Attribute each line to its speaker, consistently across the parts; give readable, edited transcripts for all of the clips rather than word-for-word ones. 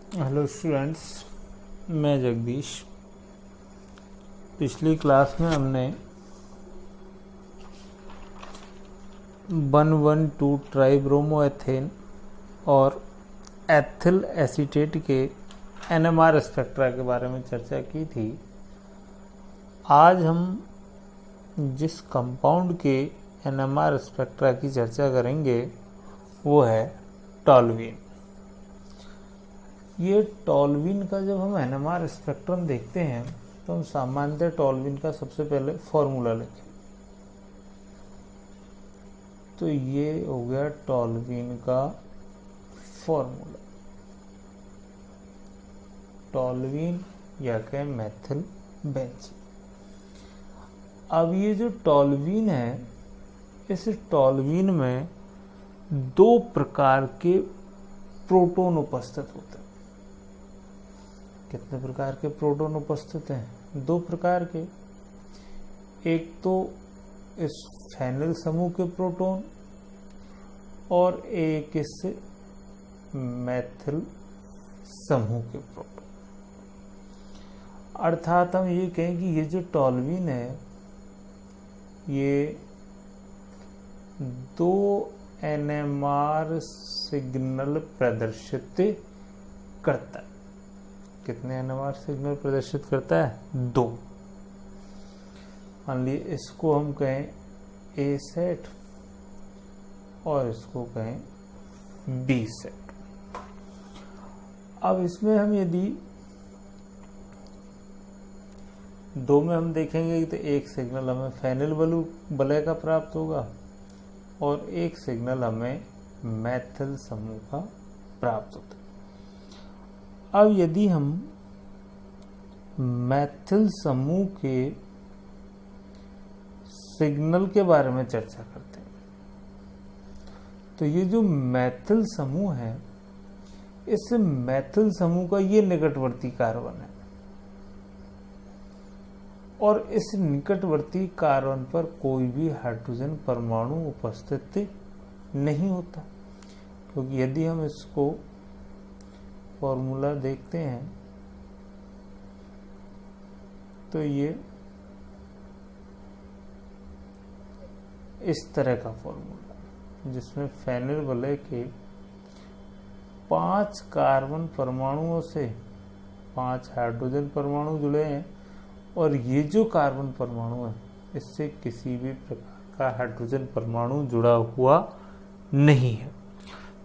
Speaker 1: Hello students, मैं जगदीश। पिछली class में हमने 1,1,2 ट्राइब्रोमोएथेन और एथिल एसीटेट के NMR स्पेक्ट्रा के बारे में चर्चा की थी। आज हम जिस कंपाउंड के NMR स्पेक्ट्रा की चर्चा करेंगे वो है टॉल्यूइन। ये टॉल्यूइन का जब हम NMR स्पेक्ट्रम देखते हैं तो हम सामान्यतः टॉल्यूइन का सबसे पहले फॉर्मूला लिखें। तो ये हो गया टॉल्यूइन का फॉर्मूला। टॉल्यूइन या कहें मेथिल बेंजीन। अब ये जो टॉल्यूइन है, इस टॉल्यूइन में दो प्रकार के प्रोटॉन उपस्थित होते हैं। कितने प्रकार के प्रोटॉन उपस्थित हैं? दो प्रकार के। एक तो इस फेनिल समूह के प्रोटॉन और एक इस मेथिल समूह के प्रोटॉन। अर्थात हम ये कहें कि ये जो टॉल्यूइन है ये दो NMR सिग्नल प्रदर्शित करता है। कितने NMR सिग्नल प्रदर्शित करता है? दो। मान लीजिए इसको हम कहें A सेट और इसको कहें B सेट। अब इसमें हम यदि दो में हम देखेंगे तो एक सिग्नल हमें फेनिल वलय का प्राप्त होगा और एक सिग्नल हमें मेथिल समूह का प्राप्त होता है। अब यदि हम मेथिल समूह के सिग्नल के बारे में चर्चा करते हैं तो ये जो मेथिल समूह है, इस मेथिल समूह का ये निकटवर्ती कार्बन है और इस निकटवर्ती कार्बन पर कोई भी हाइड्रोजन परमाणु उपस्थित नहीं होता। क्योंकि यदि हम इसको फॉर्मूला देखते हैं तो ये इस तरह का फॉर्मूला जिसमें फेनिल वलय के 5 कार्बन परमाणुओं से 5 हाइड्रोजन परमाणु जुड़े हैं और ये जो कार्बन परमाणु है इससे किसी भी प्रकार का हाइड्रोजन परमाणु जुड़ा हुआ नहीं है।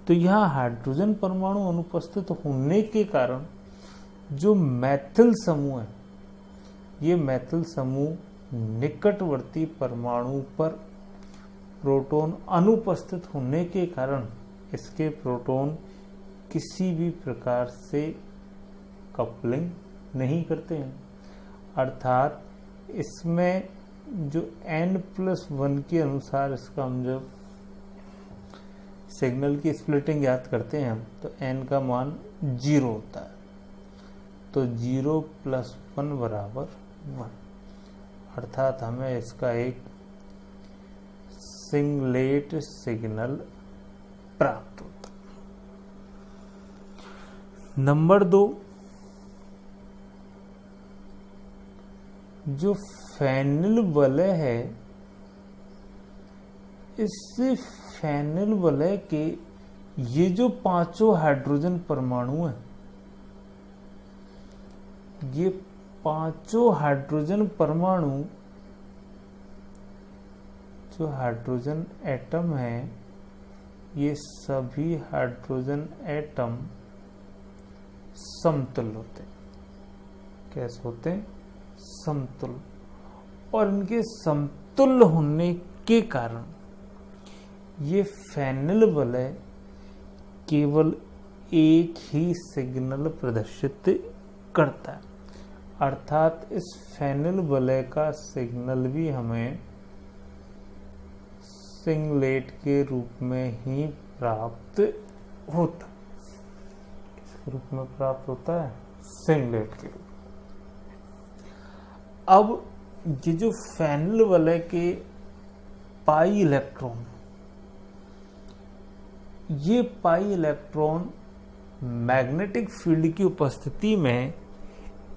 Speaker 1: तो यहाँ हाइड्रोजन परमाणु अनुपस्थित होने के कारण जो मेथिल समूह है, ये मेथिल समूह निकटवर्ती परमाणु पर प्रोटॉन अनुपस्थित होने के कारण इसके प्रोटॉन किसी भी प्रकार से कपलिंग नहीं करते हैं। अर्थात इसमें जो N+1 के अनुसार इसका हम जब सिग्नल की स्प्लिटिंग याद करते हैं तो N का मान 0 होता है। तो 0 + 1 = 1। अर्थात हमें इसका एक सिंगलेट सिग्नल प्राप्त होता है। नंबर 2, जो फेनिल वलय है, इससे फेनिल वलय के ये जो 5 हाइड्रोजन परमाणु हैं, ये 5 हाइड्रोजन परमाणु जो हाइड्रोजन एटम है, ये सभी हाइड्रोजन एटम समतुल्य होते हैं। कैसे होते हैं? समतुल्य। और इनके समतुल्य होने के कारण ये फेनिल वलय केवल एक ही सिग्नल प्रदर्शित करता है। अर्थात इस फेनिल वलय का सिग्नल भी हमें सिंगलेट के रूप में ही प्राप्त होता है। किस रूप में प्राप्त होता है? सिंगलेट के रूप में। अब ये जो फेनिल वलय के पाई इलेक्ट्रॉन, ये पाई इलेक्ट्रॉन मैग्नेटिक फील्ड की उपस्थिति में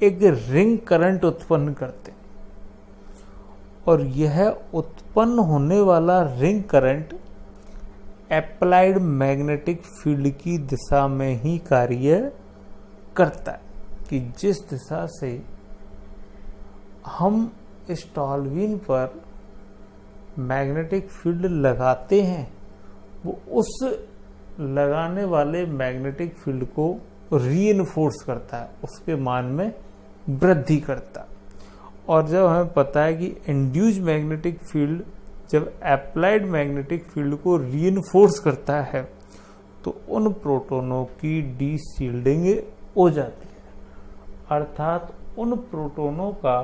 Speaker 1: एक रिंग करंट उत्पन्न करते हैं और यह उत्पन्न होने वाला ring current applied magnetic field की दिशा में ही कार्य करता है कि जिस दिशा से हम इस टॉल्यूइन पर मैग्नेटिक फील्ड लगाते हैं वो उस लगाने वाले मैग्नेटिक फील्ड को रीइंफोर्स करता है, उसके मान में वृद्धि करता है। और जब हमें पता है कि इंड्यूस्ड मैग्नेटिक फील्ड जब अप्लाइड मैग्नेटिक फील्ड को रीइंफोर्स करता है तो उन प्रोटॉनों की डीशील्डिंग हो जाती है, अर्थात उन प्रोटॉनों का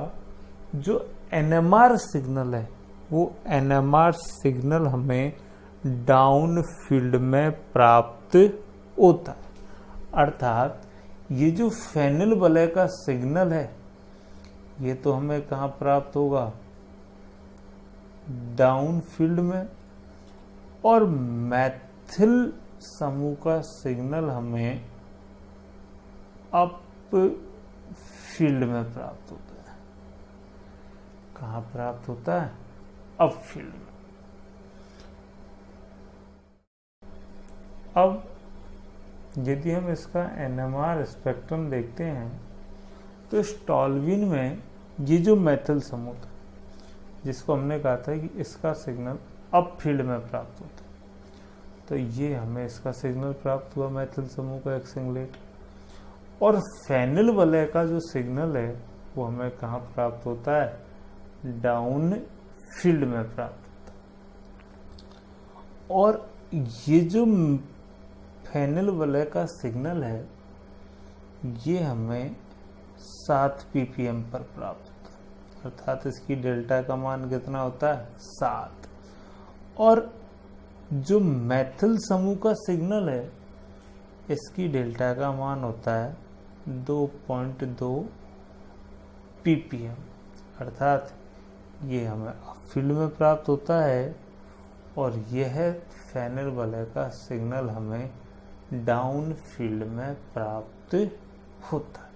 Speaker 1: जो एनएमआर सिग्नल है वो एनएमआर सिग्नल हमें डाउन फील्ड में प्राप्त होता है। अर्थात ये जो फेनिल वलय का सिग्नल है ये तो हमें कहाँ प्राप्त होगा, डाउन फील्ड में, और मैथिल समूह का सिग्नल हमें अप फील्ड में प्राप्त होता है। कहाँ प्राप्त होता है, अप फील्ड में। अब यदि हम इसका एनएमआर स्पेक्ट्रम देखते हैं तो इस टॉल्यूइन में ये जो मैथिल समूह था जिसको हमने कहा था कि इसका सिग्नल अप फील्ड में प्राप्त होता है, तो ये हमें इसका सिग्नल प्राप्त हुआ मैथिल समूह का एक सिंगलेट। और फेनिल वलय का जो सिग्नल है वो हमें कहाँ प्राप्त होता है, डाउन फील्ड में प्राप्त होता है। और ये जो फेनिल वलय का सिग्नल है ये हमें 7 ppm पर प्राप्त होता है, अर्थात इसकी डेल्टा का मान कितना होता है, 7। और जो मैथिल समूह का सिग्नल है इसकी डेल्टा का मान होता है 2.2 ppm, अर्थात ये हमें फील्ड में प्राप्त होता है और यह फेनिल वलय का सिग्नल हमें डाउन फील्ड में प्राप्त होता है।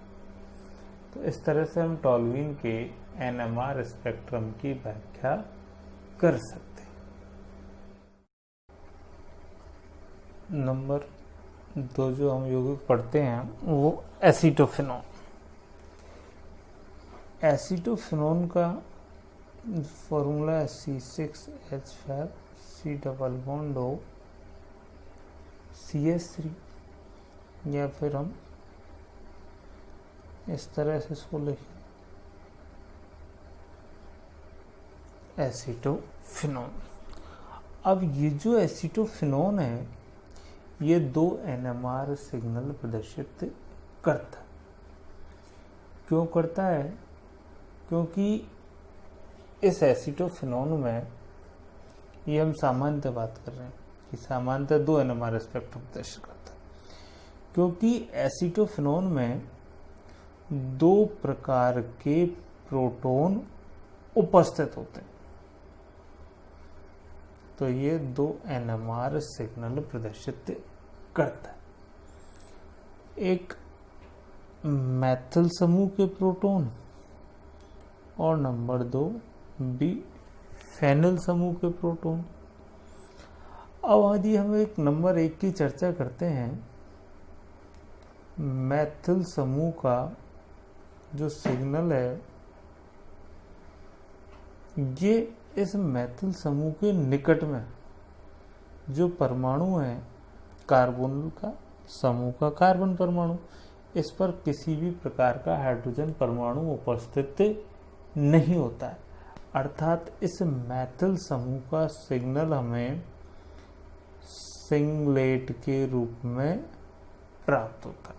Speaker 1: तो इस तरह से हम टॉल्यूइन के एनएमआर स्पेक्ट्रम की व्याख्या कर सकते हैं। नंबर 2 जो हम यौगिक पढ़ते हैं वो एसीटोफिनोन। एसीटोफिनोन का फॉर्मूला है C6H5 C double bond O CH3, या फिर हम इस तरह से इसको लिखें एसीटोफिनोन। अब ये जो एसीटोफिनोन है ये 2 एनएमआर सिग्नल प्रदर्शित करता है। क्यों करता है, क्योंकि इस एसीटोफिनोन में, ये हम सामान्यतः बात कर रहे हैं कि सामान्यतः 2 एनएमआर स्पेक्ट्रम प्रदर्शित करता है, क्योंकि एसीटोफिनोन में 2 प्रकार के प्रोटॉन उपस्थित होते हैं, तो ये 2 एनएमआर सिग्नल प्रदर्शित करता है। एक मैथिल समूह के प्रोटॉन और नंबर 2 बी फेनिल समूह के प्रोटॉन। अब यदि हम एक नंबर 1 की चर्चा करते हैं, मैथिल समूह का जो सिग्नल है ये इस मैथिल समूह के निकट में जो परमाणु है कार्बोनिल का समूह का कार्बन परमाणु, इस पर किसी भी प्रकार का हाइड्रोजन परमाणु उपस्थित नहीं होता है, अर्थात इस मैथिल समूह का सिग्नल हमें सिंगलेट के रूप में प्राप्त होता है।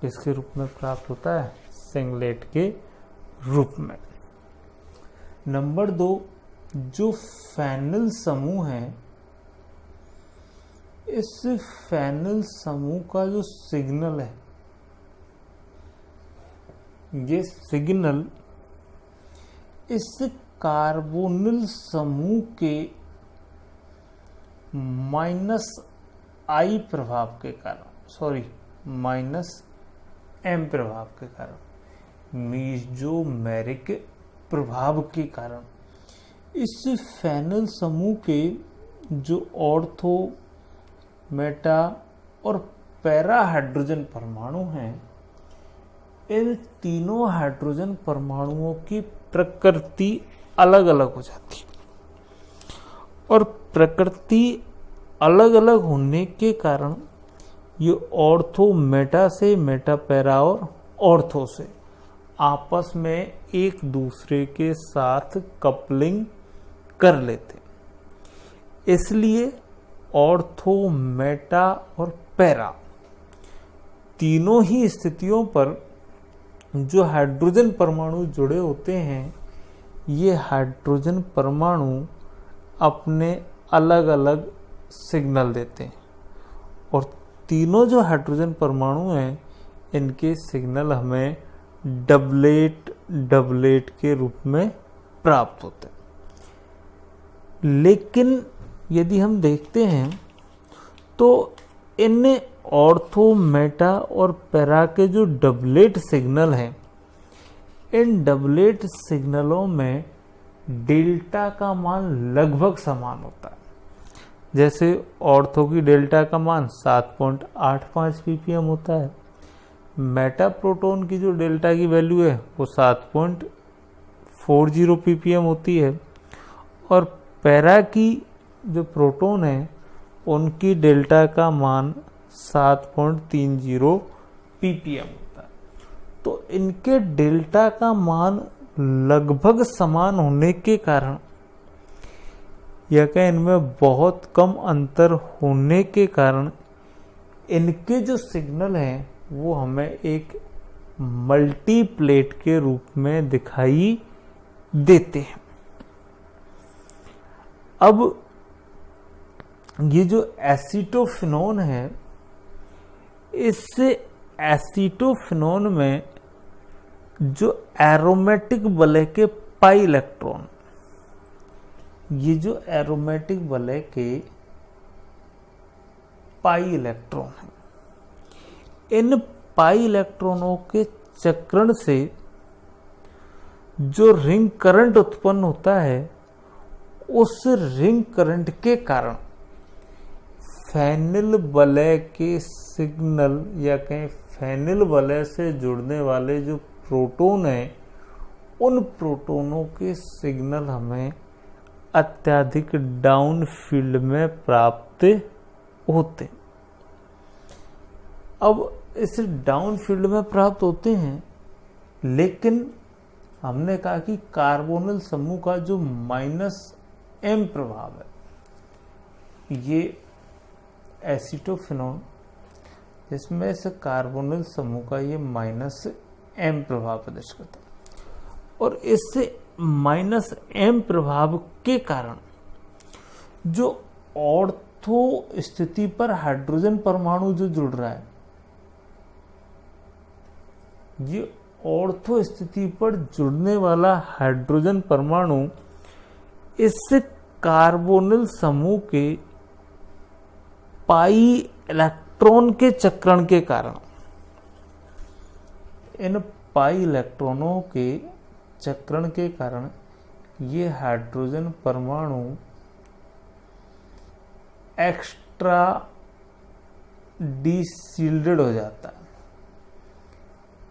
Speaker 1: किसके रूप में प्राप्त होता है, सिंगलेट के रूप में। नंबर 2 जो फेनिल समूह है, इस फेनिल समूह का जो सिग्नल है ये सिग्नल इस कार्बोनिल समूह के -I प्रभाव के कारण, -m प्रभाव के कारण, मीजोमेरिक प्रभाव के कारण इस फेनल समूह के जो ऑर्थो, मेटा और पैरा हाइड्रोजन परमाणु हैं, इन तीनों हाइड्रोजन परमाणुओं की प्रकृति अलग अलग हो जाती है। और प्रकृति अलग अलग होने के कारण ये ऑर्थो मेटा से, मेटा पैरा और ऑर्थो से आपस में एक दूसरे के साथ कपलिंग कर लेते। इसलिए ऑर्थो, मेटा और पैरा तीनों ही स्थितियों पर जो हाइड्रोजन परमाणु जुड़े होते हैं, ये हाइड्रोजन परमाणु अपने अलग अलग सिग्नल देते हैं। और तीनों जो हाइड्रोजन परमाणु हैं, इनके सिग्नल हमें डबलेट डबलेट के रूप में प्राप्त होते हैं। लेकिन यदि हम देखते हैं तो इन ऑर्थो, मेटा और पैरा के जो डबलेट सिग्नल हैं, इन डबलेट सिग्नलों में डेल्टा का मान लगभग समान होता है। जैसे ऑर्थो की डेल्टा का मान 7.85 ppm होता है, मेटा प्रोटॉन की जो डेल्टा की वैल्यू है वो 7.40 ppm होती है, और पैरा की जो प्रोटॉन है उनकी डेल्टा का मान 7.30 ppm होता है। तो इनके डेल्टा का मान लगभग समान होने के कारण, या कि इनमें बहुत कम अंतर होने के कारण, इनके जो सिग्नल हैं वो हमें एक मल्टीप्लेट के रूप में दिखाई देते हैं। अब ये जो एसीटोफिनोन है, इससे एसीटोफिनोन में जो एरोमेटिक वलय के पाई इलेक्ट्रॉन, ये जो एरोमेटिक वलय के पाई इलेक्ट्रॉन हैं, इन पाई इलेक्ट्रॉनों के चक्रण से जो रिंग करंट उत्पन्न होता है, उस रिंग करंट के कारण फेनिल वलय के सिग्नल, या कहें फेनिल वलय से जुड़ने वाले जो प्रोटॉन हैं, उन प्रोटॉनों के सिग्नल हमें अत्यधिक डाउन फील्ड में प्राप्त होते। अब इस डाउन फील्ड में प्राप्त होते हैं, लेकिन हमने कहा कि कार्बोनिल समूह का जो -m प्रभाव है, ये एसीटोफिनोन, जिसमें इस कार्बोनिल समूह का ये -m प्रभाव प्रदर्शित करता है। और इससे -m प्रभाव के कारण जो ऑर्थो स्थिति पर हाइड्रोजन परमाणु जो जुड़ रहा है, ये ऑर्थो स्थिति पर जुड़ने वाला हाइड्रोजन परमाणु इस कार्बोनिल समूह के पाई इलेक्ट्रॉन के चक्रण के कारण, इन पाई इलेक्ट्रॉनों के चक्रण के कारण ये हाइड्रोजन परमाणु एक्स्ट्रा डीशील्डेड हो जाता है।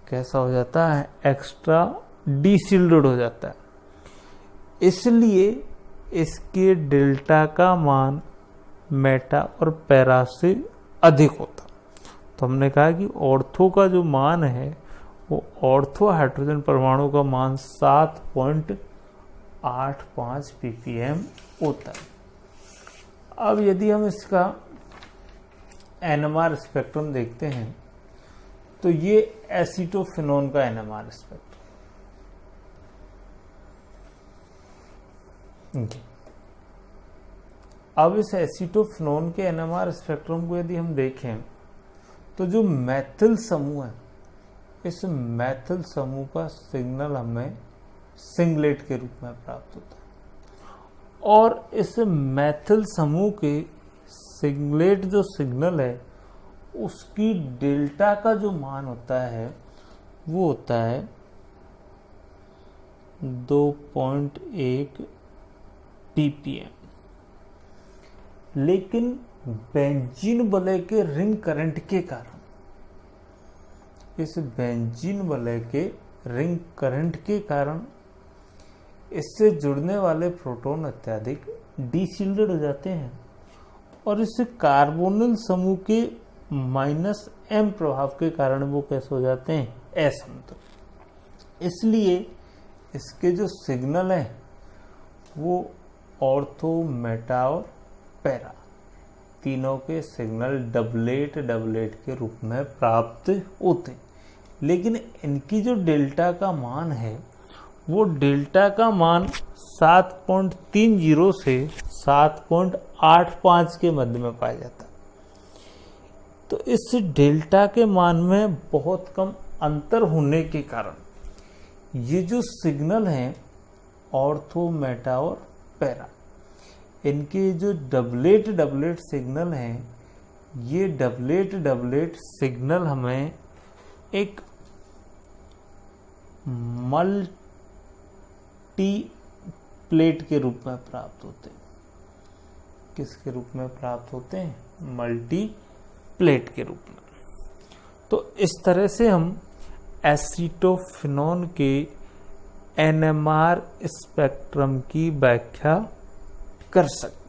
Speaker 1: कैसा हो जाता है? एक्स्ट्रा डीशील्डेड हो जाता है। इसलिए इसके डेल्टा का मान मेटा और पैरा से अधिक होता। तो हमने कहा कि ऑर्थो का जो मान है वो ऑर्थो हाइड्रोजन परमाणु का मान 7.85 ppm होता है। अब यदि हम इसका NMR स्पेक्ट्रम देखते हैं तो ये एसीटोफिनोन का NMR स्पेक्ट्रम। अब इस एसीटोफिनोन के NMR स्पेक्ट्रम को यदि हम देखें तो जो मैथिल समूह है, इस मैथिल समूह का सिग्नल हमें सिंगलेट के रूप में प्राप्त होता है। और इस मैथिल समूह के सिंगलेट जो सिग्नल है उसकी डेल्टा का जो मान होता है वो होता है 2.1 ppm। लेकिन बेंजीन वलय के रिंग करंट के कारण, इस बेंजीन वलय के रिंग करंट के कारण इससे जुड़ने वाले प्रोटॉन अत्यधिक डीशील्डेड हो जाते हैं और इस कार्बोनिल समूह के -m प्रभाव के कारण वो कैसे हो जाते हैं, असमतुल। इसलिए इसके जो सिग्नल हैं वो ऑर्थो, मेटा और पैरा तीनों के सिग्नल डबलेट के रूप में प्राप्त होते। लेकिन इनकी जो डेल्टा का मान है वो डेल्टा का मान 7.30 से 7.85 के मध्य में पाया जाता है। तो इस डेल्टा के मान में बहुत कम अंतर होने के कारण ये जो सिग्नल हैं ऑर्थो, मेटा और पैरा, इनके जो डबलेट सिग्नल हैं, ये डबलेट सिग्नल हमें एक मल्टीप्लेट के रूप में प्राप्त होते हैं। किसके रूप में प्राप्त होते हैं, मल्टीप्लेट के रूप में। तो इस तरह से हम एसीटोफिनोन के NMR स्पेक्ट्रम की व्याख्या कर सकते हैं।